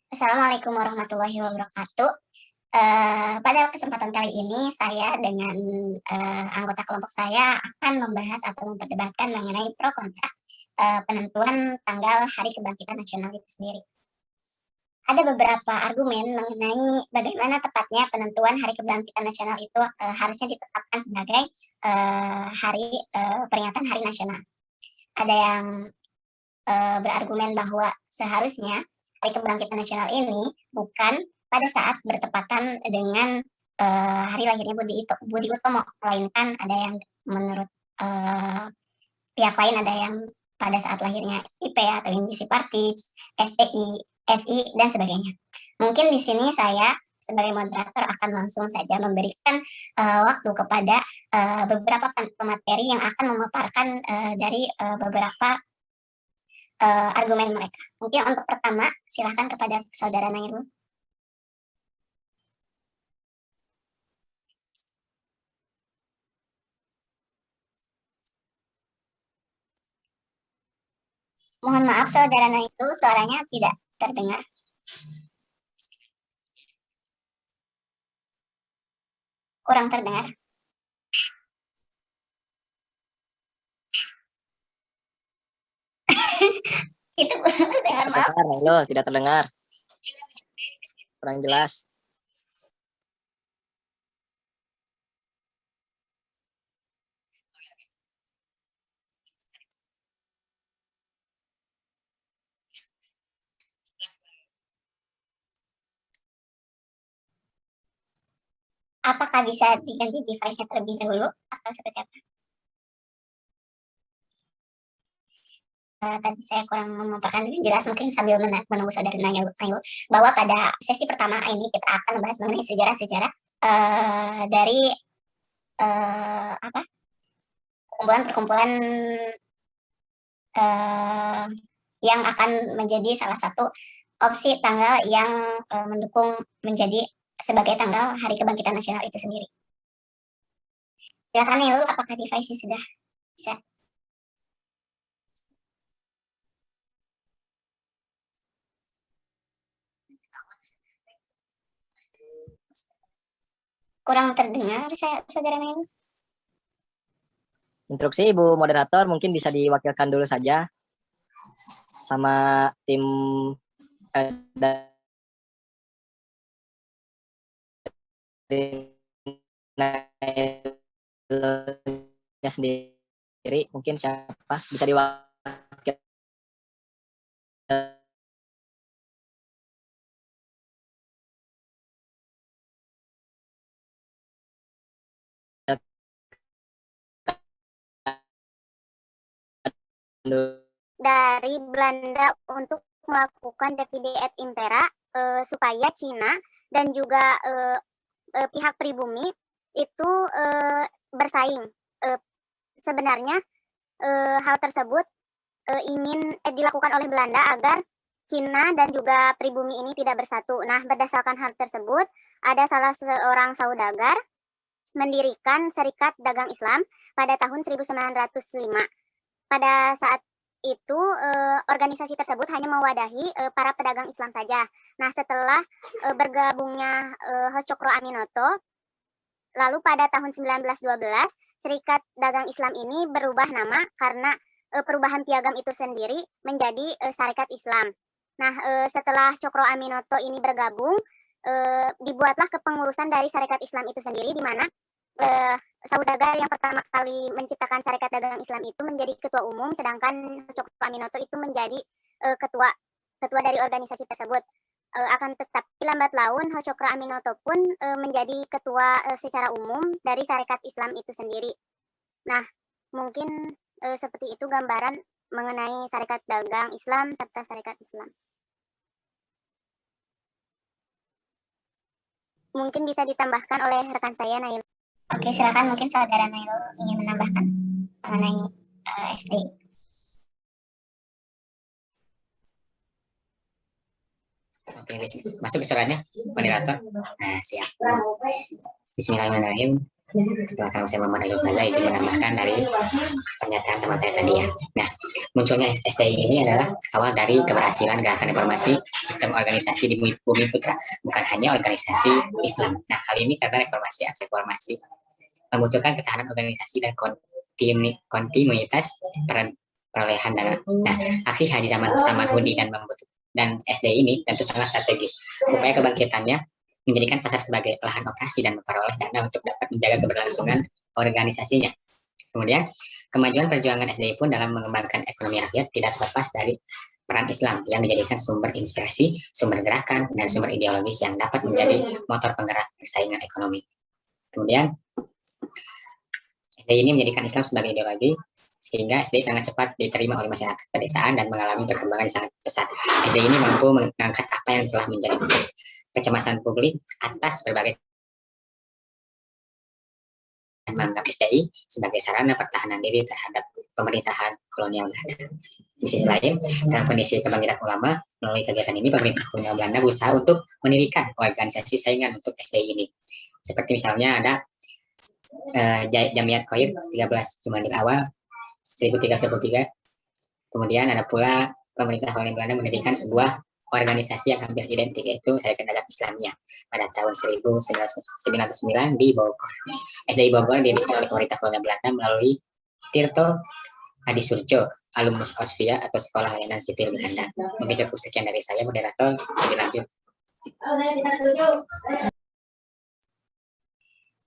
Assalamualaikum warahmatullahi wabarakatuh. Pada kesempatan kali ini saya dengan anggota kelompok saya akan membahas atau memperdebatkan mengenai pro kontra penentuan tanggal Hari Kebangkitan Nasional itu sendiri. Ada beberapa argumen mengenai bagaimana tepatnya penentuan Hari Kebangkitan Nasional itu harusnya ditetapkan sebagai hari peringatan Hari Nasional. Ada yang berargumen bahwa seharusnya Hari Kebangkitan Nasional ini bukan pada saat bertepatan dengan hari lahirnya Budi Utomo, melainkan ada yang menurut pihak lain ada yang pada saat lahirnya IP atau Indisi Party, STI, SI dan sebagainya. Mungkin di sini saya sebagai moderator akan langsung saja memberikan waktu kepada beberapa pemateri yang akan memaparkan dari beberapa argumen mereka. Mungkin untuk pertama, silahkan kepada saudara Nairul. Mohon maaf saudara Nairul, suaranya tidak terdengar. Kurang terdengar. Itu kurang terdengar, maaf. Nairul, tidak terdengar. Kurang jelas. Apakah bisa diganti device-nya terlebih dahulu atau seperti apa? Tadi saya kurang memaparkan dengan jelas, mungkin sambil menunggu saudara Nairul, bahwa pada sesi pertama ini kita akan membahas mengenai sejarah-sejarah dari perkumpulan yang akan menjadi salah satu opsi tanggal yang mendukung menjadi sebagai tanggal Hari Kebangkitan Nasional itu sendiri. Silakan Nilul, apakah device sudah bisa? Kurang terdengar saya, saudara Nilul. Instruksi Ibu Moderator mungkin bisa diwakilkan dulu saja sama tim sendiri. Mungkin siapa bisa diwakilkan dari Belanda untuk melakukan divide et impera supaya Cina dan juga pihak pribumi itu bersaing. Sebenarnya hal tersebut ingin dilakukan oleh Belanda agar Cina dan juga pribumi ini tidak bersatu. Nah, berdasarkan hal tersebut, ada salah seorang saudagar mendirikan Serikat Dagang Islam pada tahun 1905. Pada saat itu organisasi tersebut hanya mewadahi para pedagang Islam saja. Nah, setelah bergabungnya Hos-Cokro Aminoto, lalu pada tahun 1912 Serikat Dagang Islam ini berubah nama karena perubahan piagam itu sendiri menjadi Syarikat Islam. Nah, setelah Cokro Aminoto ini bergabung, dibuatlah kepengurusan dari Syarikat Islam itu sendiri, di mana saudagar yang pertama kali menciptakan Syarikat Dagang Islam itu menjadi ketua umum, sedangkan Cokro Aminoto itu menjadi ketua dari organisasi tersebut. Akan tetapi lambat laun Cokro Aminoto pun menjadi ketua secara umum dari Syarikat Islam itu sendiri. Nah, mungkin seperti itu gambaran mengenai Syarikat Dagang Islam serta Syarikat Islam. Mungkin bisa ditambahkan oleh rekan saya, Nail. Oke, silakan, mungkin saudara Nailul ingin menambahkan mengenai SDI. Oke, masuk suaranya, moderator. Nah, siap. Bismillahirrahmanirrahim. Belakang saya Muhammad Ayub Faza itu menambahkan dari pernyataan teman saya tadi ya. Nah, munculnya STI ini adalah awal dari keberhasilan gerakan reformasi sistem organisasi di Bumi Putra, bukan hanya organisasi Islam. Nah, hal ini karena reformasi membutuhkan ketahanan organisasi dan kontinuitas perolehan dana. Nah, aksi Haji Samanhudi dan SDI ini tentu sangat strategis. Upaya kebangkitannya menjadikan pasar sebagai lahan operasi dan memperoleh dana untuk dapat menjaga keberlangsungan organisasinya. Kemudian, kemajuan perjuangan SDI pun dalam mengembangkan ekonomi rakyat tidak terlepas dari peran Islam yang dijadikan sumber inspirasi, sumber gerakan, dan sumber ideologis yang dapat menjadi motor penggerak persaingan ekonomi. Kemudian, SDI ini menjadikan Islam sebagai ideologi, sehingga SDI sangat cepat diterima oleh masyarakat pedesaan dan mengalami perkembangan yang sangat pesat. SDI ini mampu mengangkat apa yang telah menjadi kecemasan publik atas berbagai dan menganggap SDI sebagai sarana pertahanan diri terhadap pemerintahan kolonial Belanda. Di sisi lain, dalam kondisi kebangkitan ulama, melalui kegiatan ini pemerintah kolonial Belanda berusaha untuk mendirikan organisasi saingan untuk SDI ini. Seperti misalnya ada Jamiat Khoir 13 Jumadil Awal 1323. Kemudian ada pula pemerintah kolonial Belanda mendirikan sebuah organisasi yang hampir identik, yaitu Syarikat Dagang Islamiyah pada tahun 1909 di Bogor. SDI Bogor didirikan oleh pemerintah kolonial Belanda melalui Tirto Adisurjo, alumnus Osvia atau Sekolah Layanan Sipil Belanda. Mungkin cukup sekian dari saya, moderator. Bisa dilanjut.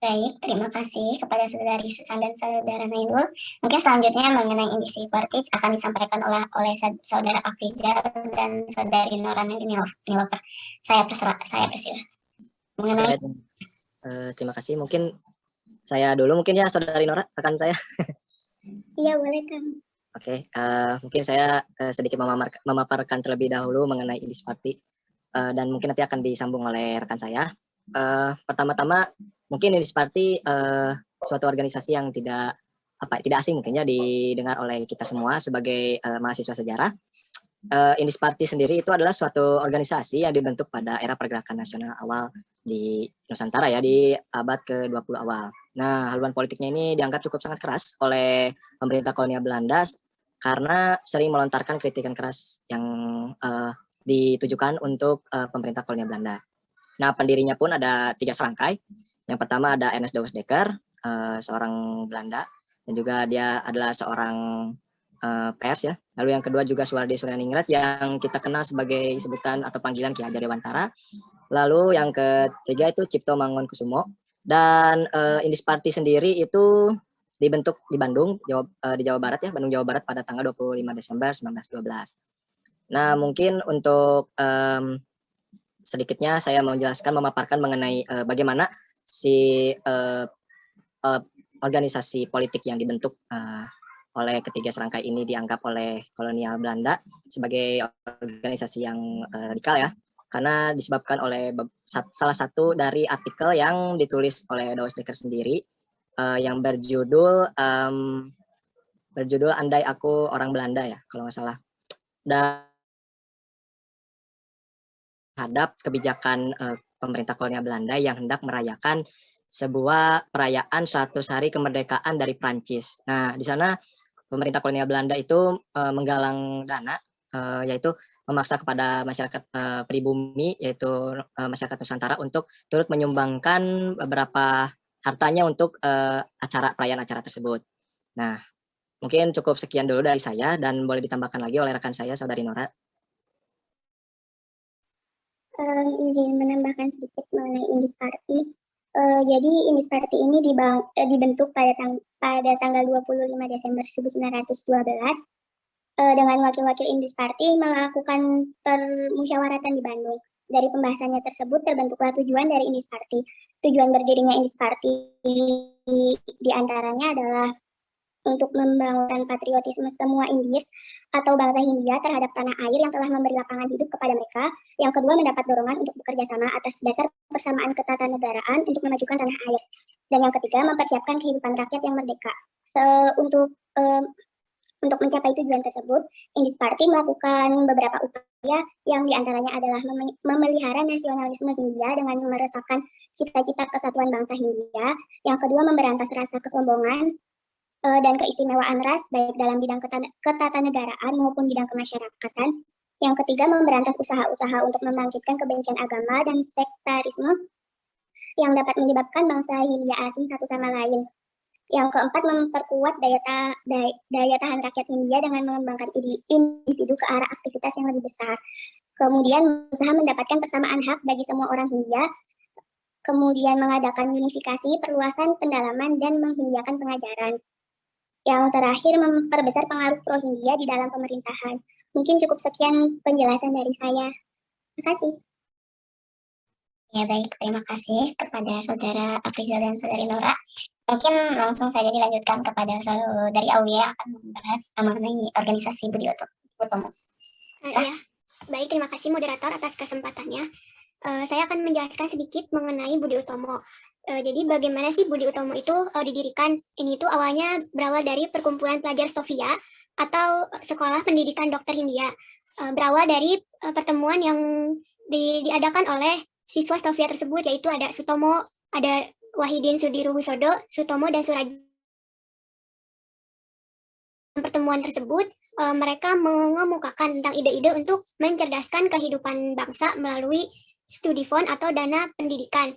Baik, terima kasih kepada Saudari Susan dan Saudara Nailul. Mungkin selanjutnya mengenai industri portage akan disampaikan oleh Saudara Afrizal dan Saudari Nora Nilofer. Saya persilakan. Mengenai Terima kasih. Mungkin saya dulu mungkin ya, Saudari Nora, rekan saya. Iya, boleh Kang. Oke, mungkin saya sedikit memaparkan terlebih dahulu mengenai industri party, dan mungkin nanti akan disambung oleh rekan saya. Pertama-tama mungkin industri party suatu organisasi yang tidak asing mungkinnya didengar oleh kita semua sebagai mahasiswa sejarah. Industri Party sendiri itu adalah suatu organisasi yang dibentuk pada era pergerakan nasional awal di Nusantara ya, di abad ke-20 awal. Nah, haluan politiknya ini dianggap cukup sangat keras oleh pemerintah kolonial Belanda karena sering melontarkan kritikan keras yang ditujukan untuk pemerintah kolonial Belanda. Nah, pendirinya pun ada 3 serangkai. Yang pertama ada Ernest Douwes Dekker, seorang Belanda, dan juga dia adalah seorang pers ya. Lalu yang kedua juga Suwardi Suryaningrat yang kita kenal sebagai sebutan atau panggilan Ki Hajar Dewantara. Lalu yang ketiga itu Cipto Mangunkusumo. Dan Industri Party sendiri itu dibentuk di Bandung, di Jawa Barat ya, Bandung Jawa Barat pada tanggal 25 Desember 1912. Nah, mungkin untuk sedikitnya saya mau menjelaskan, memaparkan mengenai bagaimana si organisasi politik yang dibentuk oleh ketiga serangkai ini dianggap oleh kolonial Belanda sebagai organisasi yang radikal ya, karena disebabkan oleh salah satu dari artikel yang ditulis oleh Douwes Dekker sendiri yang berjudul Andai Aku Orang Belanda ya kalau nggak salah, dan terhadap kebijakan pemerintah kolonial Belanda yang hendak merayakan sebuah perayaan 100 hari kemerdekaan dari Prancis. Nah, di sana pemerintah kolonial Belanda itu menggalang dana, yaitu memaksa kepada masyarakat pribumi, yaitu masyarakat Nusantara untuk turut menyumbangkan beberapa hartanya untuk perayaan acara tersebut. Nah, mungkin cukup sekian dulu dari saya dan boleh ditambahkan lagi oleh rekan saya, Saudari Nora. Izin menambahkan sedikit mengenai Industri Party. Jadi Industri Party ini dibentuk pada tanggal 25 Desember 1912 dengan wakil-wakil Industri Party melakukan permusyawaratan di Bandung. Dari pembahasannya tersebut terbentuklah tujuan dari Industri Party. Tujuan berdirinya Industri Party di antaranya adalah untuk membangunkan patriotisme semua Indies atau bangsa Hindia terhadap tanah air yang telah memberi lapangan hidup kepada mereka. Yang kedua, mendapat dorongan untuk bekerja sama atas dasar persamaan ketatanegaraan untuk memajukan tanah air. Dan yang ketiga, mempersiapkan kehidupan rakyat yang merdeka. Untuk mencapai tujuan tersebut, Industri Party melakukan beberapa upaya yang diantaranya adalah memelihara nasionalisme Hindia dengan meresapkan cita-cita kesatuan bangsa Hindia. Yang kedua, memberantas rasa kesombongan dan keistimewaan ras baik dalam bidang ketatanegaraan maupun bidang kemasyarakatan. Yang ketiga, memberantas usaha-usaha untuk membangkitkan kebencian agama dan sektarisme yang dapat menyebabkan bangsa Hindia asing satu sama lain. Yang keempat, memperkuat daya tahan rakyat Hindia dengan mengembangkan individu ke arah aktivitas yang lebih besar. Kemudian berusaha mendapatkan persamaan hak bagi semua orang Hindia. Kemudian mengadakan unifikasi, perluasan, pendalaman, dan menghindiakan pengajaran. Yang terakhir, memperbesar pengaruh pro-Hindia di dalam pemerintahan. Mungkin cukup sekian penjelasan dari saya. Terima kasih. Ya baik, terima kasih kepada Saudara Afrizal dan Saudari Nora. Mungkin langsung saja dilanjutkan kepada Saudari Aulia yang akan membahas mengenai organisasi Budi Utomo. Iya, baik, terima kasih moderator atas kesempatannya. Saya akan menjelaskan sedikit mengenai Budi Utomo. Jadi bagaimana sih Budi Utomo itu didirikan? Ini tuh awalnya berawal dari perkumpulan pelajar Stovia atau sekolah pendidikan dokter Hindia. Berawal dari pertemuan yang diadakan oleh siswa Stovia tersebut, yaitu ada Sutomo, ada Wahidin Sudirohusodo, Sutomo, dan Suraji. Pertemuan tersebut, mereka mengemukakan tentang ide-ide untuk mencerdaskan kehidupan bangsa melalui studi fund atau dana pendidikan,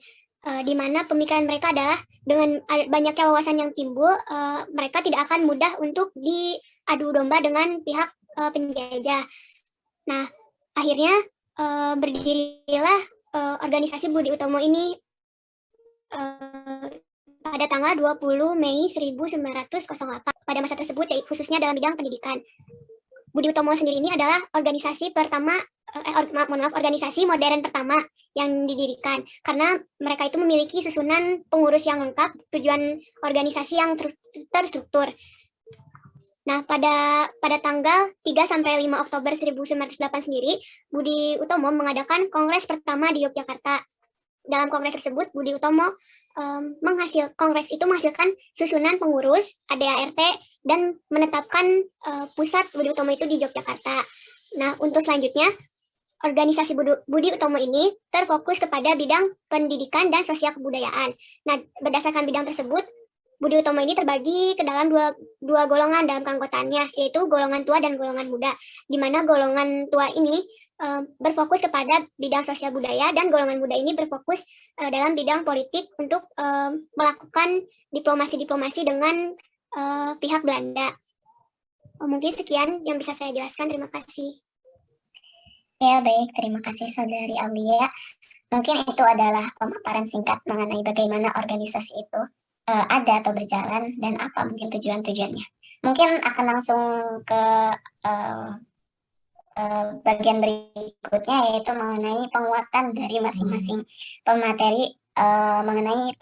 di mana pemikiran mereka adalah dengan banyaknya wawasan yang timbul, mereka tidak akan mudah untuk diadu domba dengan pihak penjajah. Nah, akhirnya berdirilah organisasi Budi Utomo ini pada tanggal 20 Mei 1908. Pada masa tersebut, khususnya dalam bidang pendidikan. Budi Utomo sendiri ini adalah organisasi pertama, organisasi modern pertama yang didirikan, karena mereka itu memiliki susunan pengurus yang lengkap, tujuan organisasi yang terstruktur. Nah, pada tanggal 3 sampai 5 Oktober 1908 sendiri, Budi Utomo mengadakan kongres pertama di Yogyakarta. Dalam kongres tersebut, Budi Utomo kongres itu menghasilkan susunan pengurus, ADART, dan menetapkan pusat Budi Utomo itu di Yogyakarta. Nah, untuk selanjutnya, organisasi Budi Utomo ini terfokus kepada bidang pendidikan dan sosial kebudayaan. Nah, berdasarkan bidang tersebut, Budi Utomo ini terbagi ke dalam dua golongan dalam keanggotaannya, yaitu golongan tua dan golongan muda, di mana golongan tua ini berfokus kepada bidang sosial budaya, dan golongan muda ini berfokus dalam bidang politik untuk melakukan diplomasi dengan pihak Belanda. Mungkin sekian yang bisa saya jelaskan. Terima kasih. Ya baik, terima kasih Saudari Aulia. Mungkin itu adalah pemaparan singkat mengenai bagaimana organisasi itu ada atau berjalan dan apa mungkin tujuan-tujuannya. Mungkin akan langsung ke bagian berikutnya, yaitu mengenai penguatan dari masing-masing pemateri mengenai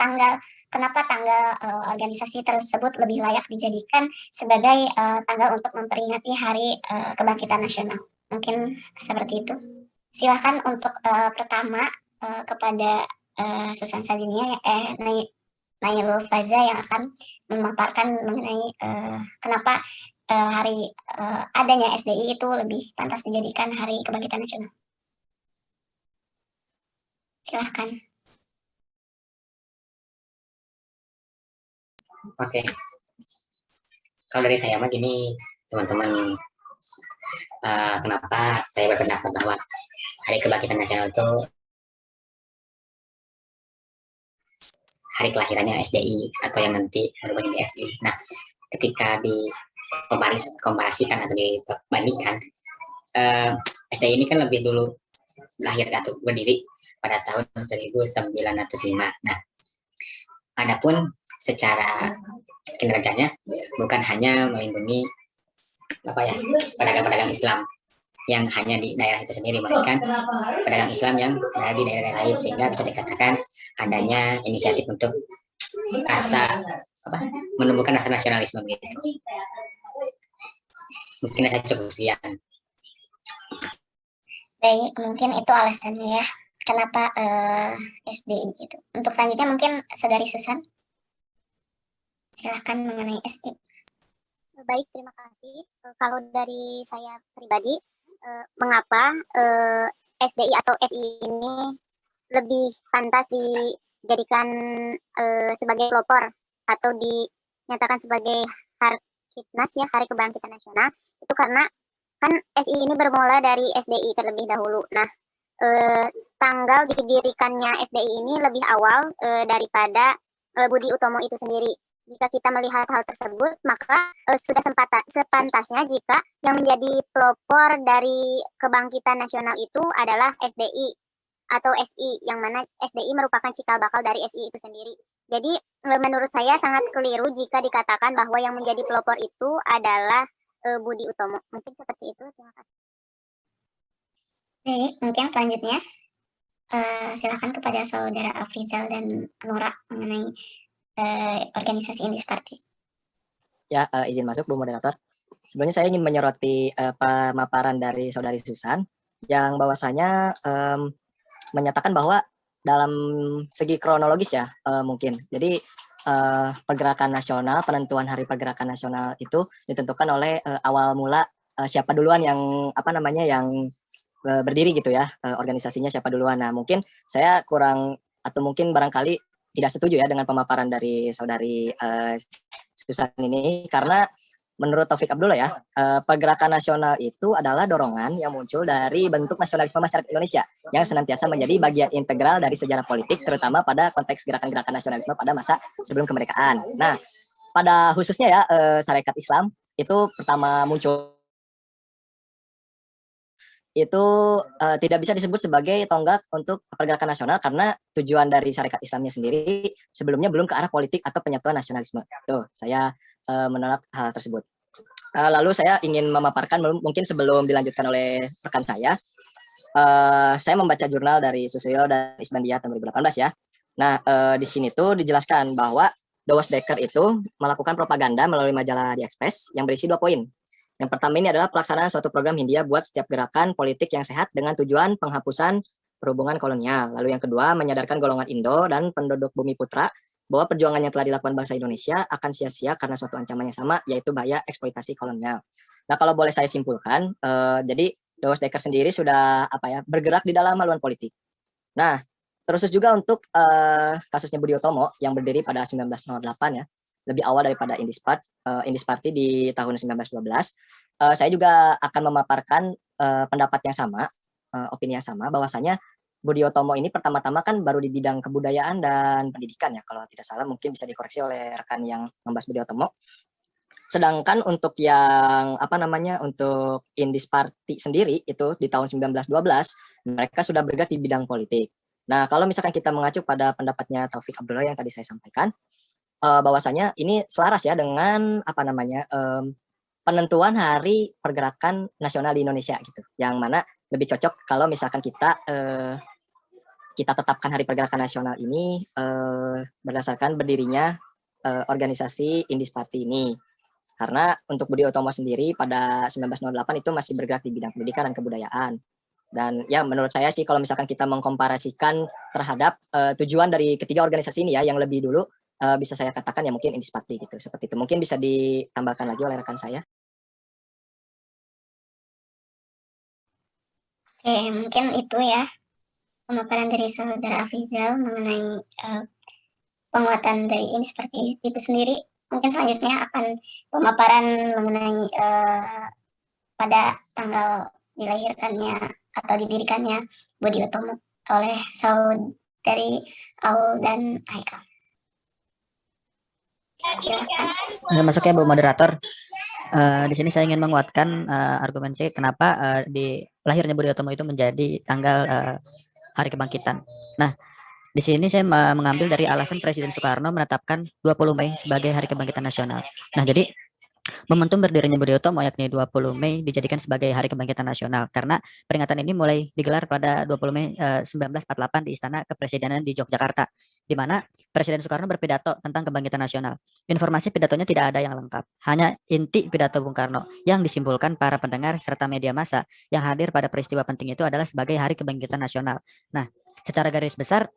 kenapa tanggal organisasi tersebut lebih layak dijadikan sebagai tanggal untuk memperingati Hari Kebangkitan Nasional. Mungkin seperti itu. Silahkan untuk pertama kepada Susan Salinia, Nailul Faza yang akan memaparkan mengenai kenapa adanya SDI itu lebih pantas dijadikan Hari Kebangkitan Nasional. Silahkan. Oke. Kalau dari saya mah gini, teman-teman, kenapa saya berpendapat bahwa Hari Kebangkitan Nasional itu hari kelahirannya SDI atau yang nanti berubah menjadi SDI. Nah, ketika dikomparasikan atau dibandingkan, SDI ini kan lebih dulu lahir atau berdiri pada tahun 1905. Nah, adapun secara kinerjanya bukan hanya melindungi pedagang-pedagang Islam yang hanya di daerah itu sendiri, melainkan pedagang Islam yang berada di daerah lain, sehingga bisa dikatakan adanya inisiatif untuk menumbuhkan rasa nasionalisme begitu. Mungkin saya cukup sekian. Baik, mungkin itu alasannya ya kenapa SDI gitu. Untuk selanjutnya mungkin Saudari Susan, silahkan mengenai SDI. Baik, terima kasih. Kalau dari saya pribadi, mengapa SDI atau SI ini lebih pantas dijadikan sebagai pelopor atau dinyatakan sebagai Harkitnas ya, Hari Kebangkitan Nasional, itu karena kan SI ini bermula dari SDI terlebih dahulu. Nah, tanggal didirikannya SDI ini lebih awal daripada Budi Utomo itu sendiri. Jika kita melihat hal tersebut, maka sudah sepantasnya jika yang menjadi pelopor dari kebangkitan nasional itu adalah SDI atau SI, yang mana SDI merupakan cikal bakal dari SI itu sendiri. Jadi menurut saya sangat keliru jika dikatakan bahwa yang menjadi pelopor itu adalah Budi Utomo. Mungkin seperti itu. Terima kasih. Baik, mungkin selanjutnya silakan kepada saudara Afrizal dan Nora mengenai organisasi Indisparti. Ya, izin masuk Bu Moderator. Sebenarnya saya ingin menyoroti pemaparan dari Saudari Susan yang bahwasanya menyatakan bahwa dalam segi kronologis ya mungkin. Jadi pergerakan nasional, penentuan hari pergerakan nasional itu ditentukan oleh awal mula siapa duluan yang yang berdiri gitu ya, organisasinya siapa duluan. Nah, mungkin saya kurang atau mungkin barangkali tidak setuju ya dengan pemaparan dari Saudari Susan ini, karena menurut Taufik Abdullah ya, pergerakan nasional itu adalah dorongan yang muncul dari bentuk nasionalisme masyarakat Indonesia yang senantiasa menjadi bagian integral dari sejarah politik, terutama pada konteks gerakan-gerakan nasionalisme pada masa sebelum kemerdekaan. Nah, pada khususnya ya, Sarekat Islam itu pertama muncul itu tidak bisa disebut sebagai tonggak untuk pergerakan nasional karena tujuan dari Sarekat Islamnya sendiri sebelumnya belum ke arah politik atau penyatuan nasionalisme. Tuh, saya menolak hal tersebut. Lalu saya ingin memaparkan mungkin sebelum dilanjutkan oleh rekan saya membaca jurnal dari Susilo dan Isbandia tahun 2018 ya. Nah, di sini tuh dijelaskan bahwa Dawes Dekker itu melakukan propaganda melalui majalah The Express yang berisi 2 poin. Yang pertama ini adalah pelaksanaan suatu program Hindia buat setiap gerakan politik yang sehat dengan tujuan penghapusan perhubungan kolonial. Lalu yang kedua, menyadarkan golongan Indo dan penduduk Bumi Putra bahwa perjuangan yang telah dilakukan bangsa Indonesia akan sia-sia karena suatu ancaman yang sama, yaitu bahaya eksploitasi kolonial. Nah, kalau boleh saya simpulkan, jadi Dawes Dekker sendiri sudah bergerak di dalam haluan politik. Nah, terus juga untuk kasusnya Budi Utomo yang berdiri pada 1908 ya, lebih awal daripada Indisparti di tahun 1912. Saya juga akan memaparkan pendapat yang sama, opini yang sama, bahwasanya Budi Utomo ini pertama-tama kan baru di bidang kebudayaan dan pendidikan ya, kalau tidak salah, mungkin bisa dikoreksi oleh rekan yang membahas Budi Utomo. Sedangkan untuk yang untuk Indisparti sendiri itu di tahun 1912 mereka sudah bergerak di bidang politik. Nah, kalau misalkan kita mengacu pada pendapatnya Taufik Abdullah yang tadi saya sampaikan, bahwasanya ini selaras ya dengan penentuan hari pergerakan nasional di Indonesia gitu, yang mana lebih cocok kalau misalkan kita tetapkan hari pergerakan nasional ini berdasarkan berdirinya organisasi Indisparti ini. Karena untuk Budi Utomo sendiri pada 1908 itu masih bergerak di bidang pendidikan dan kebudayaan. Dan ya menurut saya sih kalau misalkan kita mengkomparasikan terhadap tujuan dari ketiga organisasi ini ya yang lebih dulu, bisa saya katakan ya mungkin Indisparti gitu, seperti itu. Mungkin bisa ditambahkan lagi oleh rekan saya. Oke, mungkin itu ya pemaparan dari saudara Afrizal mengenai penguatan dari Indisparti itu sendiri. Mungkin selanjutnya akan pemaparan mengenai pada tanggal dilahirkannya atau didirikannya Budi Utomo oleh saudari Aul dan Haikal. Masuk ya Bu Moderator. Di sini saya ingin menguatkan argumen saya kenapa di lahirnya Budi Utomo itu menjadi tanggal Hari Kebangkitan. Nah, di sini saya mengambil dari alasan Presiden Soekarno menetapkan 20 Mei sebagai Hari Kebangkitan Nasional. Nah, jadi momentum berdirinya Budi Utomo yakni 20 Mei dijadikan sebagai Hari Kebangkitan Nasional karena peringatan ini mulai digelar pada 20 Mei 1948 di Istana Kepresidenan di Yogyakarta, di mana Presiden Soekarno berpidato tentang kebangkitan nasional. Informasi pidatonya tidak ada yang lengkap, hanya inti pidato Bung Karno yang disimpulkan para pendengar serta media massa yang hadir pada peristiwa penting itu adalah sebagai Hari Kebangkitan Nasional. Nah, secara garis besar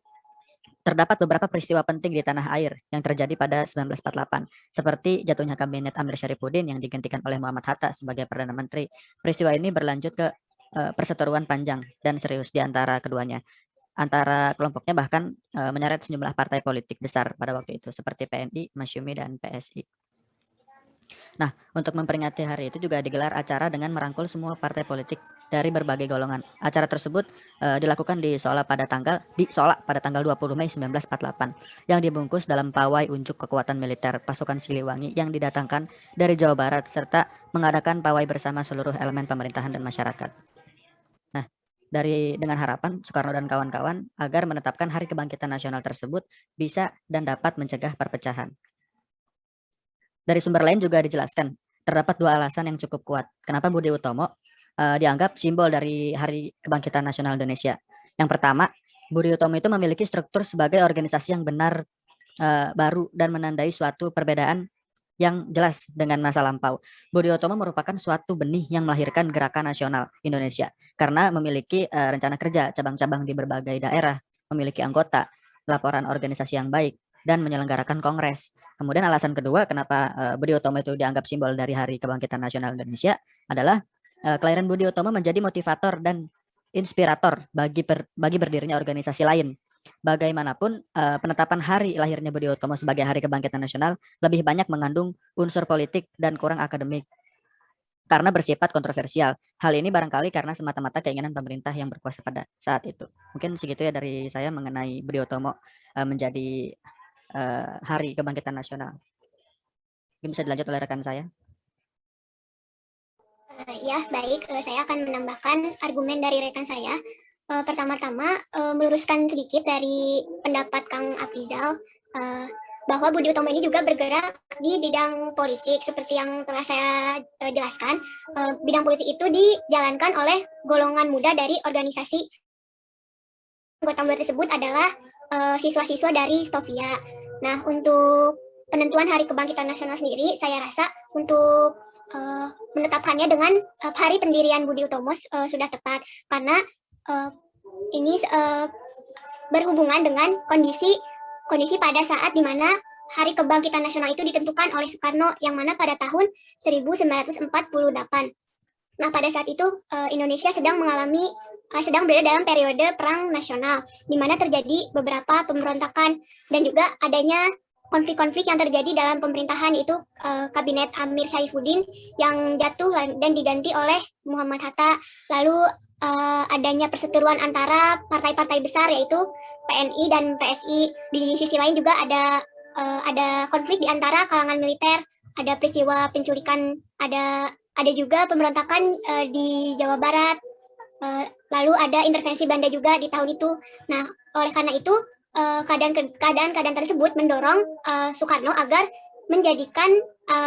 terdapat beberapa peristiwa penting di tanah air yang terjadi pada 1948, seperti jatuhnya kabinet Amir Syarifuddin yang digantikan oleh Muhammad Hatta sebagai Perdana Menteri. Peristiwa ini berlanjut ke perseteruan panjang dan serius di antara keduanya. Antara kelompoknya bahkan menyeret sejumlah partai politik besar pada waktu itu seperti PNI, Masyumi, dan PSI. Nah, untuk memperingati hari itu juga digelar acara dengan merangkul semua partai politik dari berbagai golongan. Acara tersebut dilakukan di Solok pada tanggal 20 Mei 1948 yang dibungkus dalam pawai unjuk kekuatan militer pasukan Siliwangi yang didatangkan dari Jawa Barat serta mengadakan pawai bersama seluruh elemen pemerintahan dan masyarakat. Nah, dengan harapan Soekarno dan kawan-kawan agar menetapkan Hari Kebangkitan Nasional tersebut bisa dan dapat mencegah perpecahan. Dari sumber lain juga dijelaskan, terdapat 2 alasan yang cukup kuat kenapa Budi Utomo dianggap simbol dari Hari Kebangkitan Nasional Indonesia. Yang pertama, Budi Utomo itu memiliki struktur sebagai organisasi yang benar, baru dan menandai suatu perbedaan yang jelas dengan masa lampau. Budi Utomo merupakan suatu benih yang melahirkan Gerakan Nasional Indonesia karena memiliki rencana kerja cabang-cabang di berbagai daerah, memiliki anggota, laporan organisasi yang baik, dan menyelenggarakan kongres. Kemudian alasan kedua kenapa Budi Utomo itu dianggap simbol dari Hari Kebangkitan Nasional Indonesia adalah kelahiran Budi Utomo menjadi motivator dan inspirator bagi berdirinya organisasi lain. Bagaimanapun penetapan hari lahirnya Budi Utomo sebagai Hari Kebangkitan Nasional lebih banyak mengandung unsur politik dan kurang akademik karena bersifat kontroversial. Hal ini barangkali karena semata-mata keinginan pemerintah yang berkuasa pada saat itu. Mungkin segitu ya dari saya mengenai Budi Utomo menjadi Hari Kebangkitan Nasional. Mungkin bisa dilanjut oleh rekan saya. Ya, baik. Saya akan menambahkan argumen dari rekan saya. Pertama-tama, meluruskan sedikit dari pendapat Kang Afrizal, bahwa Budi Utomo ini juga bergerak di bidang politik. Seperti yang telah saya jelaskan, bidang politik itu dijalankan oleh golongan muda dari organisasi. Anggota muda tersebut adalah siswa-siswa dari Stovia. Nah, untuk penentuan Hari Kebangkitan Nasional sendiri, saya rasa untuk menetapkannya dengan hari pendirian Budi Utomo sudah tepat, karena ini berhubungan dengan kondisi pada saat dimana Hari Kebangkitan Nasional itu ditentukan oleh Soekarno, yang mana pada tahun 1948. Nah, pada saat itu Indonesia sedang berada dalam periode perang nasional, di mana terjadi beberapa pemberontakan dan juga adanya konflik-konflik yang terjadi dalam pemerintahan, itu kabinet Amir Saifuddin yang jatuh dan diganti oleh Muhammad Hatta. Lalu adanya perseteruan antara partai-partai besar yaitu PNI dan PSI. Di sisi lain juga ada konflik di antara kalangan militer, ada peristiwa penculikan, ada juga pemberontakan di Jawa Barat, lalu ada intervensi Belanda juga di tahun itu. Nah, oleh karena itu keadaan tersebut mendorong Soekarno agar menjadikan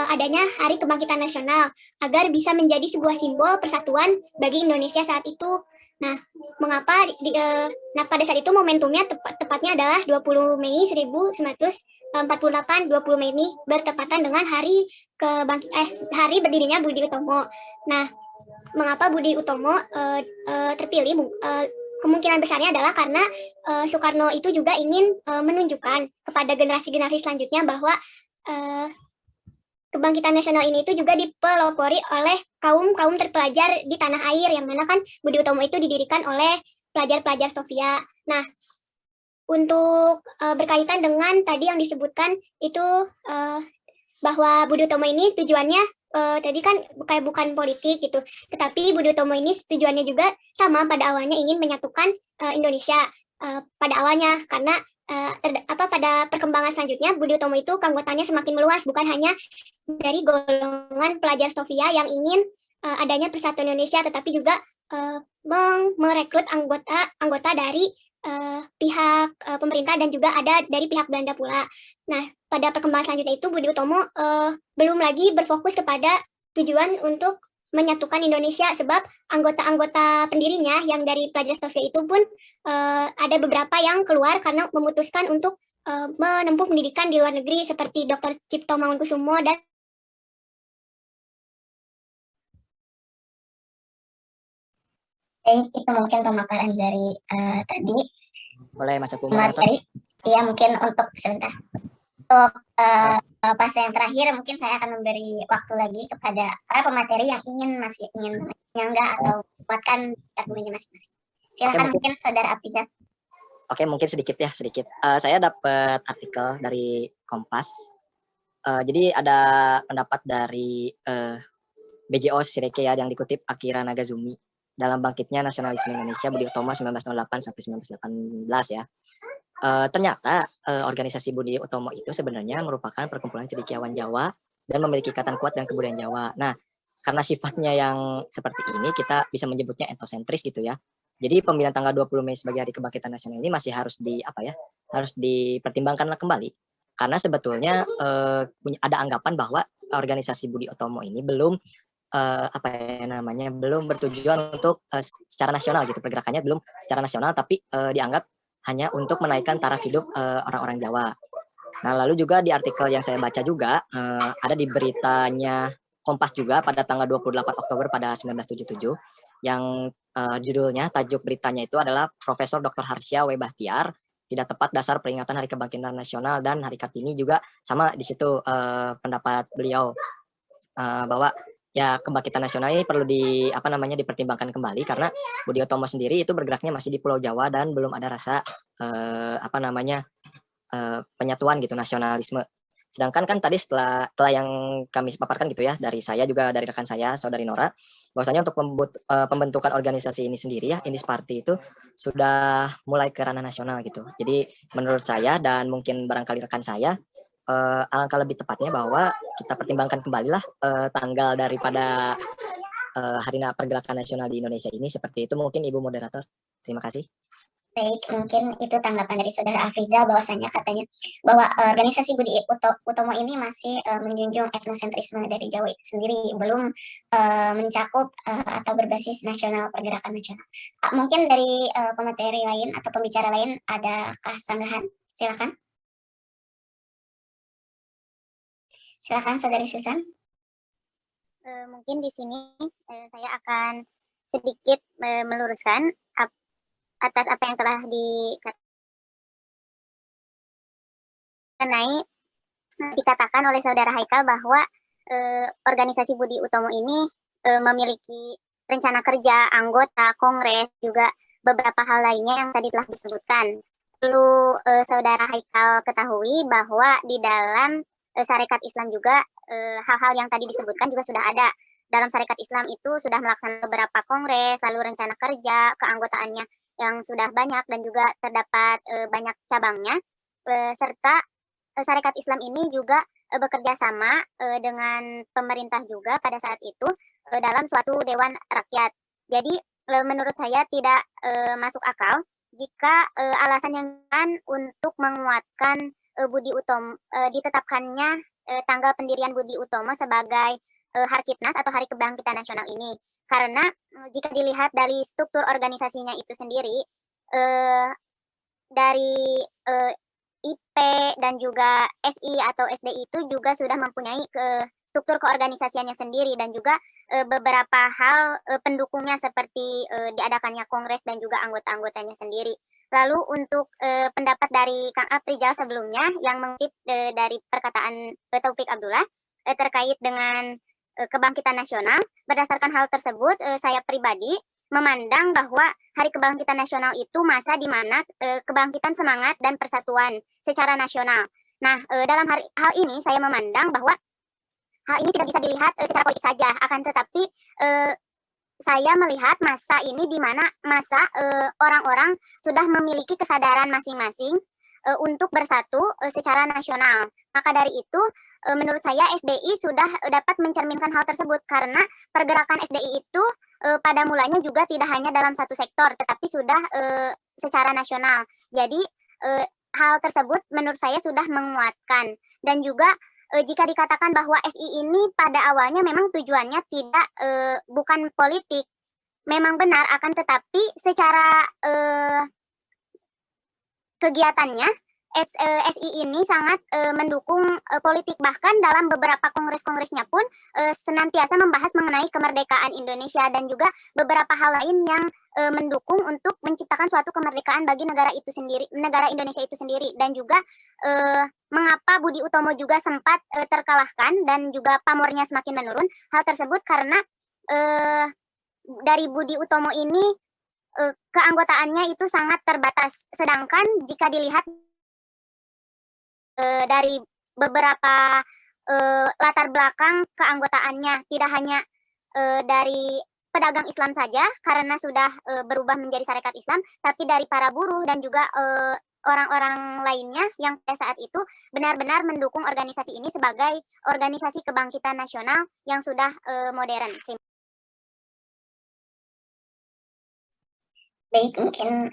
adanya Hari Kebangkitan Nasional agar bisa menjadi sebuah simbol persatuan bagi Indonesia saat itu. Nah, mengapa pada saat itu momentumnya tepatnya adalah 20 Mei 1948. 20 Mei ini bertepatan dengan hari berdirinya Budi Utomo. Nah, mengapa Budi Utomo terpilih? Kemungkinan besarnya adalah karena Soekarno itu juga ingin menunjukkan kepada generasi-generasi selanjutnya bahwa kebangkitan nasional ini itu juga dipelopori oleh kaum terpelajar di tanah air, yang mana kan Budi Utomo itu didirikan oleh pelajar-pelajar Stovia. Nah, untuk berkaitan dengan tadi yang disebutkan itu bahwa Budi Utomo ini tujuannya tadi kan kayak bukan politik gitu, tetapi Budi Utomo ini tujuannya juga sama, pada awalnya ingin menyatukan Indonesia pada awalnya, karena pada perkembangan selanjutnya Budi Utomo itu keanggotaannya semakin meluas, bukan hanya dari golongan pelajar Stovia yang ingin adanya persatuan Indonesia, tetapi juga merekrut anggota dari pihak pemerintah dan juga ada dari pihak Belanda pula. Nah, pada perkembangan selanjutnya itu Budi Utomo belum lagi berfokus kepada tujuan untuk menyatukan Indonesia, sebab anggota-anggota pendirinya yang dari pelajar Stovia itu pun ada beberapa yang keluar karena memutuskan untuk menempuh pendidikan di luar negeri seperti Dr. Cipto Mangunkusumo dan itu mungkin pemaparan dari tadi. Boleh masuk Bu moderator? Iya, mungkin untuk sebentar. Untuk fase yang terakhir mungkin saya akan memberi waktu lagi kepada para pemateri yang masih ingin menyanggah atau buatkan argumennya masing-masing. Silakan mungkin Saudara Afiza. Oke, mungkin sedikit. Saya dapat artikel dari Kompas. Jadi ada pendapat dari BJO Sireke ya, yang dikutip Akira Nagazumi dalam Bangkitnya Nasionalisme Indonesia Budi Utomo 1908 sampai 1918 ya. Ternyata organisasi Budi Utomo itu sebenarnya merupakan perkumpulan cendekiawan Jawa dan memiliki ikatan kuat dengan kebudayaan Jawa. Nah, karena sifatnya yang seperti ini, kita bisa menyebutnya etnosentris gitu ya. Jadi pemilihan tanggal 20 Mei sebagai Hari Kebangkitan Nasional ini masih harus harus dipertimbangkan kembali. Karena sebetulnya ada anggapan bahwa organisasi Budi Utomo ini belum belum bertujuan untuk secara nasional gitu, pergerakannya belum secara nasional, tapi dianggap hanya untuk menaikkan taraf hidup orang-orang Jawa. Nah, lalu juga di artikel yang saya baca juga ada di beritanya Kompas juga pada tanggal 28 Oktober pada 1977 yang judulnya, tajuk beritanya itu adalah Profesor Dr. Harsya W. Bahtiar, tidak tepat dasar peringatan Hari Kebangkitan Nasional dan Hari Kartini, juga sama di situ pendapat beliau bahwa ya kebangkitan nasional ini perlu dipertimbangkan kembali karena Budi Utomo sendiri itu bergeraknya masih di Pulau Jawa dan belum ada rasa penyatuan gitu, nasionalisme. Sedangkan kan tadi setelah yang kami paparkan gitu ya, dari saya juga dari rekan saya Saudari Nora, bahwasanya untuk pembentukan organisasi ini sendiri ya, Indisparti itu sudah mulai ke ranah nasional gitu. Jadi menurut saya dan mungkin barangkali rekan saya, alangkah lebih tepatnya bahwa kita pertimbangkan kembalilah tanggal daripada Hari Pergerakan Nasional di Indonesia ini. Seperti itu mungkin Ibu Moderator. Terima kasih. Baik, mungkin itu tanggapan dari Saudara Afriza bahwasanya katanya bahwa organisasi Budi Utomo ini masih menjunjung etnosentrisme dari Jawa itu sendiri, belum mencakup atau berbasis nasional, pergerakan nasional. Mungkin dari pemateri lain atau pembicara lain adakah sanggahan? Silakan. Silakan Saudari Susan. Mungkin di sini saya akan sedikit meluruskan atas apa yang telah dikatakan oleh Saudara Haikal bahwa organisasi Budi Utomo ini memiliki rencana kerja, anggota, kongres, juga beberapa hal lainnya yang tadi telah disebutkan. Perlu Saudara Haikal ketahui bahwa di dalam Sarekat Islam juga hal-hal yang tadi disebutkan juga sudah ada. Dalam Sarekat Islam itu sudah melaksanakan beberapa kongres, lalu rencana kerja, keanggotaannya yang sudah banyak dan juga terdapat banyak cabangnya, serta Sarekat Islam ini juga bekerja sama dengan pemerintah juga pada saat itu dalam suatu dewan rakyat. Jadi menurut saya tidak masuk akal jika alasan yang untuk menguatkan Budi Utomo ditetapkannya tanggal pendirian Budi Utomo sebagai Harkitnas atau Hari Kebangkitan Nasional ini. Karena jika dilihat dari struktur organisasinya itu sendiri, dari IP dan juga SI atau SDI itu juga sudah mempunyai struktur keorganisasiannya sendiri dan juga beberapa hal pendukungnya seperti diadakannya kongres dan juga anggota-anggotanya sendiri. Lalu untuk pendapat dari Kang Aprijal sebelumnya yang mengutip dari perkataan Taufik Abdullah terkait dengan kebangkitan nasional, berdasarkan hal tersebut saya pribadi memandang bahwa Hari Kebangkitan Nasional itu masa di mana kebangkitan semangat dan persatuan secara nasional. Nah, dalam hal ini saya memandang bahwa hal ini tidak bisa dilihat secara politik saja, akan tetapi saya melihat masa ini di mana masa orang-orang sudah memiliki kesadaran masing-masing untuk bersatu secara nasional. Maka dari itu, menurut saya SDI sudah dapat mencerminkan hal tersebut karena pergerakan SDI itu pada mulanya juga tidak hanya dalam satu sektor, tetapi sudah secara nasional. Jadi hal tersebut menurut saya sudah menguatkan dan juga jika dikatakan bahwa SI ini pada awalnya memang tujuannya tidak bukan politik, memang benar, akan tetapi secara kegiatannya SI ini sangat mendukung politik, bahkan dalam beberapa kongres-kongresnya pun senantiasa membahas mengenai kemerdekaan Indonesia dan juga beberapa hal lain yang mendukung untuk menciptakan suatu kemerdekaan bagi negara itu sendiri, negara Indonesia itu sendiri. Dan juga mengapa Budi Utomo juga sempat terkalahkan dan juga pamornya semakin menurun. Hal tersebut karena dari Budi Utomo ini keanggotaannya itu sangat terbatas. Sedangkan jika dilihat dari beberapa latar belakang keanggotaannya, tidak hanya dari pedagang Islam saja karena sudah berubah menjadi Sarekat Islam, tapi dari para buruh dan juga orang-orang lainnya yang pada saat itu benar-benar mendukung organisasi ini sebagai organisasi kebangkitan nasional yang sudah modern. Baik, mungkin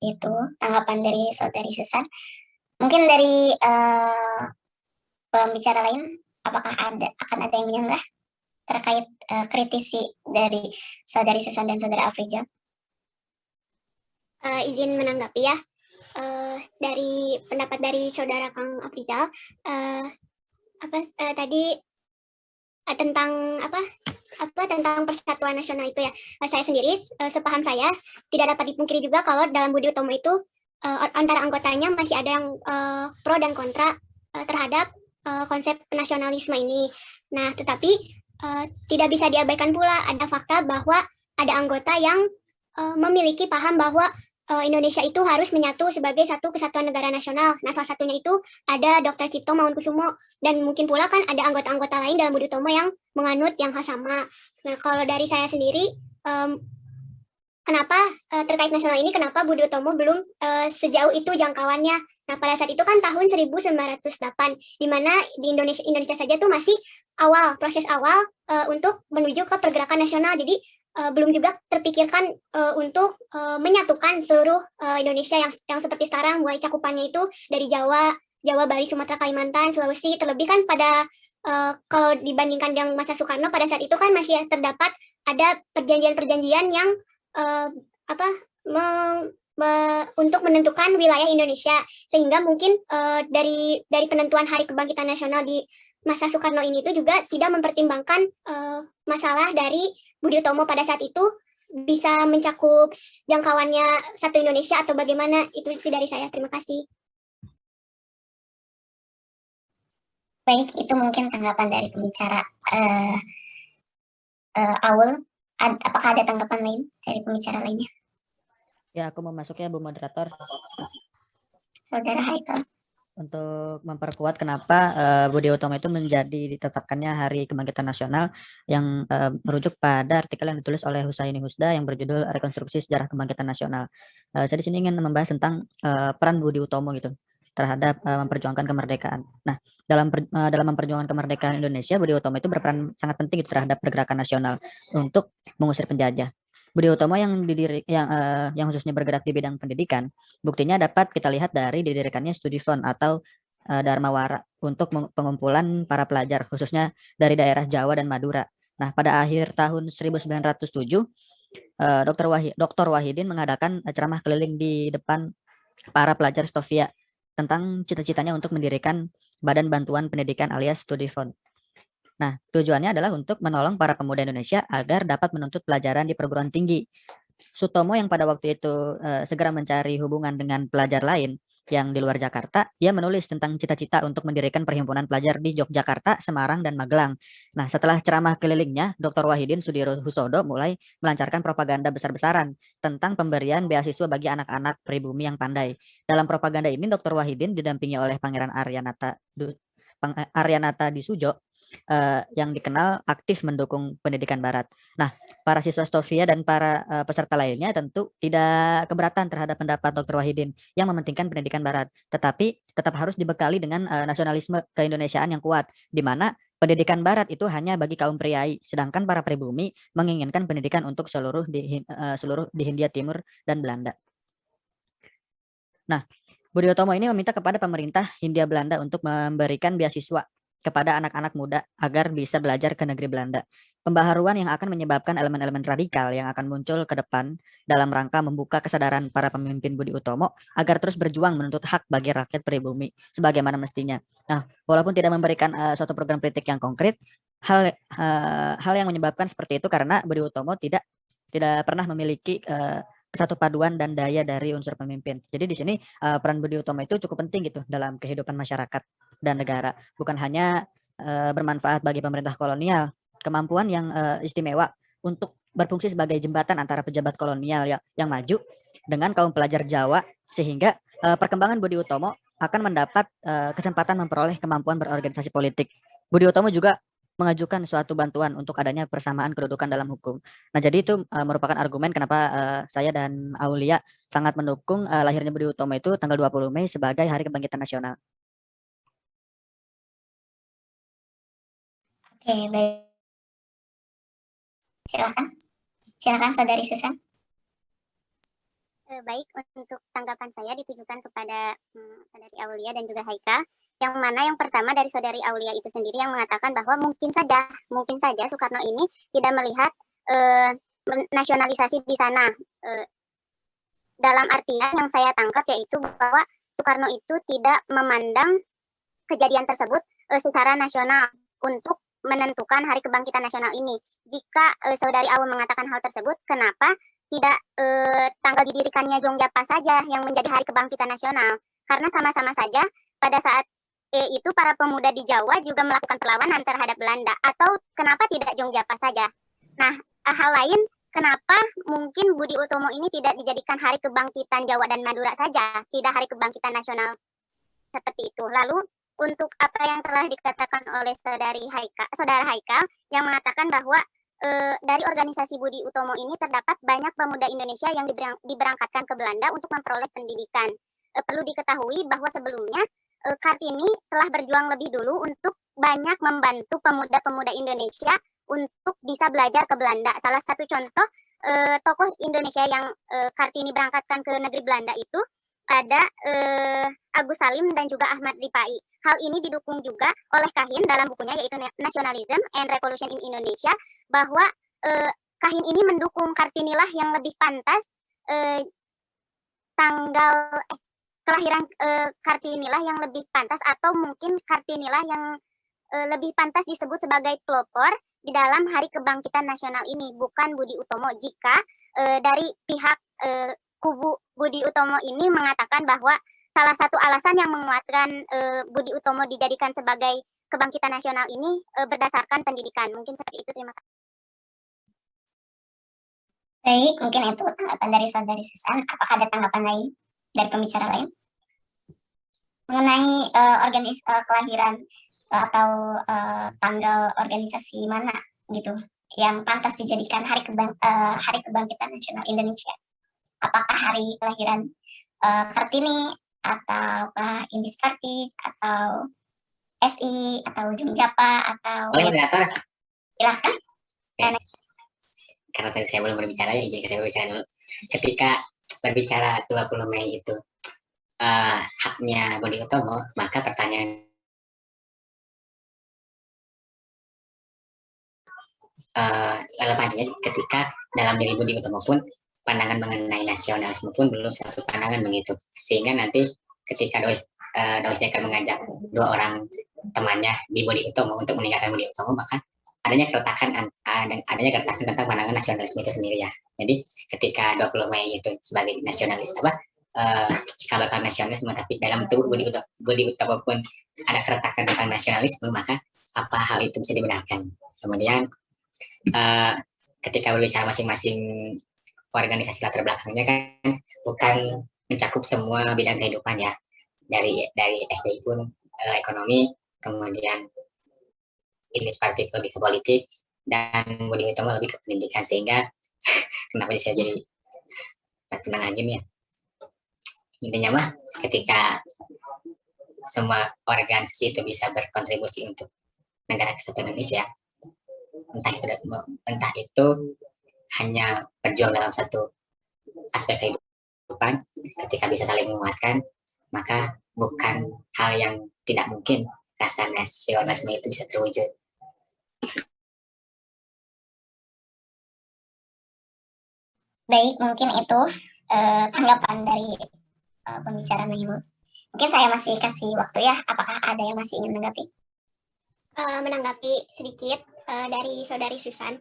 itu tanggapan dari Saudari Susan. Mungkin dari pembicara lain, apakah akan ada yang menyanggah terkait kritisi dari Saudari Susan dan Saudara Afrizal? Izin menanggapi ya. Dari pendapat dari Saudara Kang Afrizal, tadi tentang tentang persatuan nasional itu ya. Saya sendiri, sepaham saya, tidak dapat dipungkiri juga kalau dalam Budi Utomo itu antara anggotanya masih ada yang pro dan kontra terhadap konsep nasionalisme ini. Nah, tetapi tidak bisa diabaikan pula ada fakta bahwa ada anggota yang memiliki paham bahwa Indonesia itu harus menyatu sebagai satu kesatuan negara nasional. Nah, salah satunya itu ada Dr. Cipto Mangunkusumo, dan mungkin pula kan ada anggota-anggota lain dalam Budi Utomo yang menganut yang hal sama. Nah, kalau dari saya sendiri, kenapa terkait nasional ini, kenapa Budi Utomo belum sejauh itu jangkauannya? Nah, pada saat itu kan tahun 1908, di mana di Indonesia saja tuh masih proses awal untuk menuju ke pergerakan nasional. Jadi belum juga terpikirkan untuk menyatukan seluruh Indonesia yang seperti sekarang, mulai cakupannya itu dari Jawa, Bali, Sumatera, Kalimantan, Sulawesi. Terlebih kan pada kalau dibandingkan yang masa Soekarno, pada saat itu kan masih terdapat ada perjanjian-perjanjian yang untuk menentukan wilayah Indonesia, sehingga mungkin dari penentuan Hari Kebangkitan Nasional di masa Soekarno ini itu juga tidak mempertimbangkan masalah dari Budi Utomo pada saat itu bisa mencakup jangkauannya satu Indonesia atau bagaimana. Itu sih dari saya. Terima kasih. Baik, itu mungkin tanggapan dari pembicara Aul. Apakah ada tanggapan lain dari pembicara lainnya? Ya, aku mau masuk ya, Bu Moderator. Saudara Haikal. Untuk memperkuat kenapa Budi Utomo itu menjadi ditetapkannya Hari Kebangkitan Nasional yang merujuk pada artikel yang ditulis oleh Husaini Husda yang berjudul Rekonstruksi Sejarah Kebangkitan Nasional. Saya di sini ingin membahas tentang peran Budi Utomo gitu terhadap memperjuangkan kemerdekaan. Nah, dalam memperjuangkan kemerdekaan Indonesia, Budi Utomo itu berperan sangat penting gitu terhadap pergerakan nasional untuk mengusir penjajah. Budi Utomo yang khususnya bergerak di bidang pendidikan, buktinya dapat kita lihat dari didirikannya Studi Fund atau Dharmawara untuk pengumpulan para pelajar khususnya dari daerah Jawa dan Madura. Nah, pada akhir tahun 1907, Dr. Wahidin mengadakan ceramah keliling di depan para pelajar Stovia tentang cita-citanya untuk mendirikan Badan Bantuan Pendidikan alias Studi Fund. Nah, tujuannya adalah untuk menolong para pemuda Indonesia agar dapat menuntut pelajaran di perguruan tinggi. Sutomo yang pada waktu itu segera mencari hubungan dengan pelajar lain yang di luar Jakarta, dia menulis tentang cita-cita untuk mendirikan perhimpunan pelajar di Yogyakarta, Semarang, dan Magelang. Nah, setelah ceramah kelilingnya, Dr. Wahidin Sudirohusodo mulai melancarkan propaganda besar-besaran tentang pemberian beasiswa bagi anak-anak pribumi yang pandai. Dalam propaganda ini, Dr. Wahidin didampingi oleh Pangeran Aryanata Disujo yang dikenal aktif mendukung pendidikan Barat. Nah, para siswa Stovia dan para peserta lainnya tentu tidak keberatan terhadap pendapat Dr. Wahidin yang mementingkan pendidikan Barat, tetapi tetap harus dibekali dengan nasionalisme keindonesiaan yang kuat, di mana pendidikan Barat itu hanya bagi kaum priai, sedangkan para pribumi menginginkan pendidikan untuk seluruh di Hindia Timur dan Belanda. Nah, Budi Utomo ini meminta kepada pemerintah Hindia Belanda untuk memberikan beasiswa kepada anak-anak muda agar bisa belajar ke negeri Belanda. Pembaharuan yang akan menyebabkan elemen-elemen radikal yang akan muncul ke depan dalam rangka membuka kesadaran para pemimpin Budi Utomo agar terus berjuang menuntut hak bagi rakyat pribumi sebagaimana mestinya. Nah, walaupun tidak memberikan suatu program politik yang konkret, hal yang menyebabkan seperti itu karena Budi Utomo tidak pernah memiliki kesatu paduan dan daya dari unsur pemimpin. Jadi di sini peran Budi Utomo itu cukup penting gitu dalam kehidupan masyarakat dan negara. Bukan hanya bermanfaat bagi pemerintah kolonial, kemampuan yang istimewa untuk berfungsi sebagai jembatan antara pejabat kolonial yang maju dengan kaum pelajar Jawa sehingga perkembangan Budi Utomo akan mendapat kesempatan memperoleh kemampuan berorganisasi politik. Budi Utomo juga mengajukan suatu bantuan untuk adanya persamaan kedudukan dalam hukum. Nah, jadi itu merupakan argumen kenapa saya dan Aulia sangat mendukung lahirnya Budi Utomo itu tanggal 20 Mei sebagai Hari Kebangkitan Nasional. Oke, baik. Silakan Saudari Susan. Baik, untuk tanggapan saya ditujukan kepada Saudari Aulia dan juga Haikal. Yang mana yang pertama dari Saudari Aulia itu sendiri yang mengatakan bahwa mungkin saja Soekarno ini tidak melihat nasionalisasi di sana. Dalam artian yang saya tangkap yaitu bahwa Soekarno itu tidak memandang kejadian tersebut secara nasional untuk menentukan Hari Kebangkitan Nasional ini. Jika Saudari Aul mengatakan hal tersebut, kenapa tidak tanggal didirikannya Jongjapa saja yang menjadi Hari Kebangkitan Nasional? Karena sama-sama saja pada saat itu para pemuda di Jawa juga melakukan perlawanan terhadap Belanda. Atau kenapa tidak Jongjapa saja? Nah, hal lain, kenapa mungkin Budi Utomo ini tidak dijadikan Hari Kebangkitan Jawa dan Madura saja, tidak Hari Kebangkitan Nasional seperti itu. Lalu untuk apa yang telah dikatakan oleh saudara Haikal yang mengatakan bahwa dari organisasi Budi Utomo ini terdapat banyak pemuda Indonesia yang diberangkatkan ke Belanda untuk memperoleh pendidikan. Perlu diketahui bahwa sebelumnya Kartini telah berjuang lebih dulu untuk banyak membantu pemuda-pemuda Indonesia untuk bisa belajar ke Belanda. Salah satu contoh tokoh Indonesia yang Kartini berangkatkan ke negeri Belanda itu ada Agus Salim dan juga Ahmad Rifai. Hal ini didukung juga oleh Kahin dalam bukunya yaitu Nationalism and Revolution in Indonesia, bahwa Kahin ini mendukung Kartinilah yang lebih pantas kelahiran Kartinilah yang lebih pantas, atau mungkin Kartinilah yang lebih pantas disebut sebagai pelopor di dalam Hari Kebangkitan Nasional ini, bukan Budi Utomo. Jika dari pihak kubu Budi Utomo ini mengatakan bahwa salah satu alasan yang menguatkan Budi Utomo dijadikan sebagai kebangkitan nasional ini berdasarkan pendidikan. Mungkin seperti itu, terima kasih. Baik, mungkin itu tanggapan dari Saudari Susan. Apakah ada tanggapan lain dari pembicara lain? Mengenai kelahiran atau tanggal organisasi mana gitu yang pantas dijadikan Hari Kebangkitan Nasional Indonesia? Apakah hari kelahiran Kartini, ataukah Indis Party, atau SI, atau Jongjapa, atau moderator. Silahkan. Karena tadi saya belum berbicara, ya izinkan saya berbicara dulu. Ketika berbicara 20 Mei itu haknya Budi Utomo, maka pertanyaan relevansinya ketika dalam diri Budi Utomo pun pandangan mengenai nasionalisme pun belum satu pandangan begitu, sehingga nanti ketika Dois Dekker mengajak dua orang temannya di Budi Utomo untuk meninggalkan Budi Utomo, maka adanya keretakan tentang pandangan nasionalisme itu sendiri ya. Jadi ketika 20 Mei itu sebagai nasionalis kalau nasionalisme, tapi dalam tubuh Budi Utomo pun ada keretakan tentang nasionalisme, maka apa hal itu bisa dibenarkan. Kemudian ketika berbicara masing-masing organisasi latar belakangnya kan bukan mencakup semua bidang kehidupan ya, dari SD pun ekonomi, kemudian Indis Party lebih ke politik, dan Budi Utomo lebih ke pendidikan, sehingga kenapa saya jadi tenang aja nih ya. Intinya mah ketika semua organisasi itu bisa berkontribusi untuk negara kesatuan Indonesia, entah itu hanya berjuang dalam satu aspek kehidupan, ketika bisa saling menguatkan, maka bukan hal yang tidak mungkin rasa nasionalisme itu bisa terwujud. Baik, mungkin itu tanggapan dari pembicara Naimul. Mungkin saya masih kasih waktu ya, apakah ada yang masih ingin menanggapi? Menanggapi sedikit dari saudari Susan.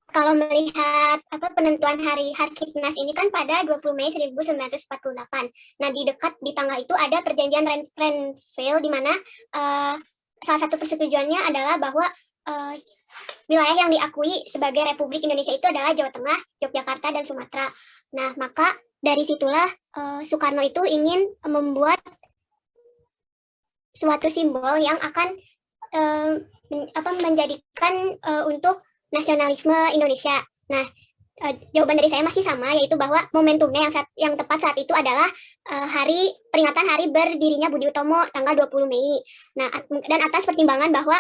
Kalau melihat penentuan hari Harkitnas ini kan pada 20 Mei 1948. Nah, di dekat di tanggal itu ada perjanjian Renville di mana salah satu persetujuannya adalah bahwa wilayah yang diakui sebagai Republik Indonesia itu adalah Jawa Tengah, Yogyakarta, dan Sumatera. Nah, maka dari situlah Soekarno itu ingin membuat suatu simbol yang akan menjadikan untuk nasionalisme Indonesia. Nah, jawaban dari saya masih sama, yaitu bahwa momentumnya yang tepat saat itu adalah peringatan hari berdirinya Budi Utomo tanggal 20 Mei. Nah, dan atas pertimbangan bahwa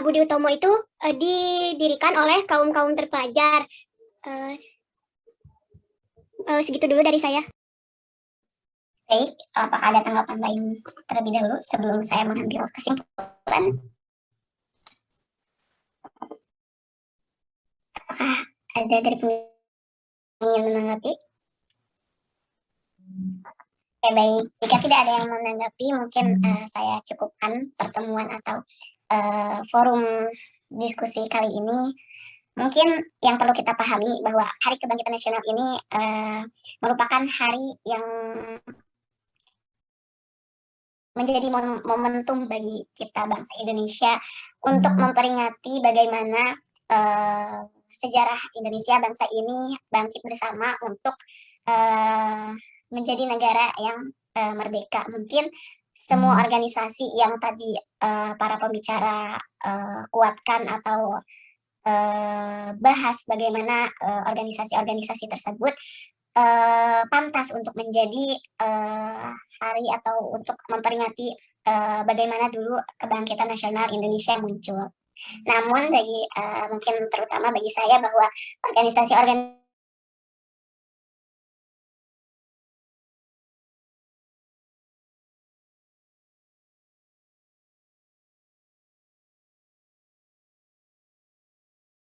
Budi Utomo itu didirikan oleh kaum-kaum terpelajar. Segitu dulu dari saya. Baik, apakah ada tanggapan lain terlebih dahulu sebelum saya mengambil kesimpulan? Apakah ada dari yang menanggapi? Oke, baik. Jika tidak ada yang menanggapi, mungkin saya cukupkan pertemuan atau forum diskusi kali ini. Mungkin yang perlu kita pahami bahwa Hari Kebangkitan Nasional ini merupakan hari yang menjadi momentum bagi kita bangsa Indonesia untuk memperingati bagaimana sejarah Indonesia, bangsa ini bangkit bersama untuk menjadi negara yang merdeka. Mungkin semua organisasi yang tadi para pembicara kuatkan atau bahas bagaimana organisasi-organisasi tersebut pantas untuk menjadi hari atau untuk memperingati bagaimana dulu kebangkitan nasional Indonesia muncul. Namun mungkin terutama bagi saya bahwa organisasi-organisasi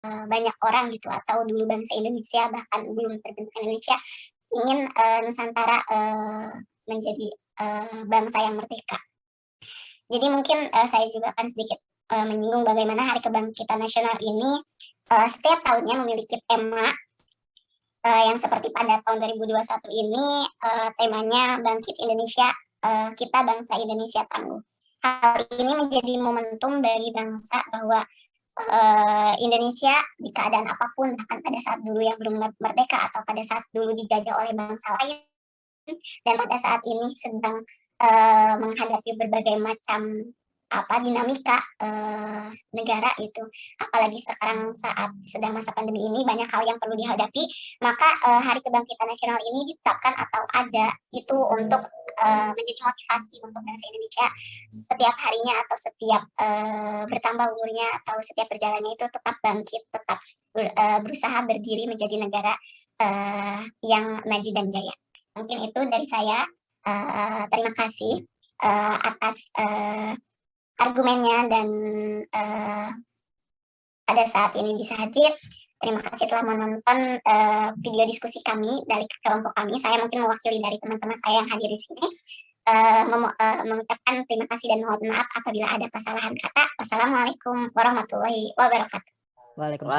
banyak orang gitu atau dulu bangsa Indonesia bahkan belum terbentuk Indonesia ingin Nusantara menjadi bangsa yang merdeka. Jadi mungkin saya juga akan sedikit menyinggung bagaimana Hari Kebangkitan Nasional ini setiap tahunnya memiliki tema yang seperti pada tahun 2021 ini temanya Bangkit Indonesia, Kita Bangsa Indonesia Tangguh. Hal ini menjadi momentum bagi bangsa bahwa Indonesia di keadaan apapun, bahkan pada saat dulu yang belum merdeka atau pada saat dulu dijajah oleh bangsa lain, dan pada saat ini sedang menghadapi berbagai macam dinamika negara gitu. Apalagi sekarang saat sedang masa pandemi ini banyak hal yang perlu dihadapi, maka Hari Kebangkitan Nasional ini ditetapkan atau ada itu untuk menjadi motivasi untuk bangsa Indonesia setiap harinya atau setiap bertambah umurnya atau setiap perjalanannya itu tetap bangkit, tetap berusaha berdiri menjadi negara yang maju dan jaya. Mungkin itu dari saya. Terima kasih atas argumennya dan pada saat ini bisa hadir. Terima kasih telah menonton video diskusi kami dari kelompok kami. Saya mungkin mewakili dari teman-teman saya yang hadir di sini. Mengucapkan terima kasih dan mohon maaf apabila ada kesalahan kata. Wassalamualaikum warahmatullahi wabarakatuh. Waalaikumsalam.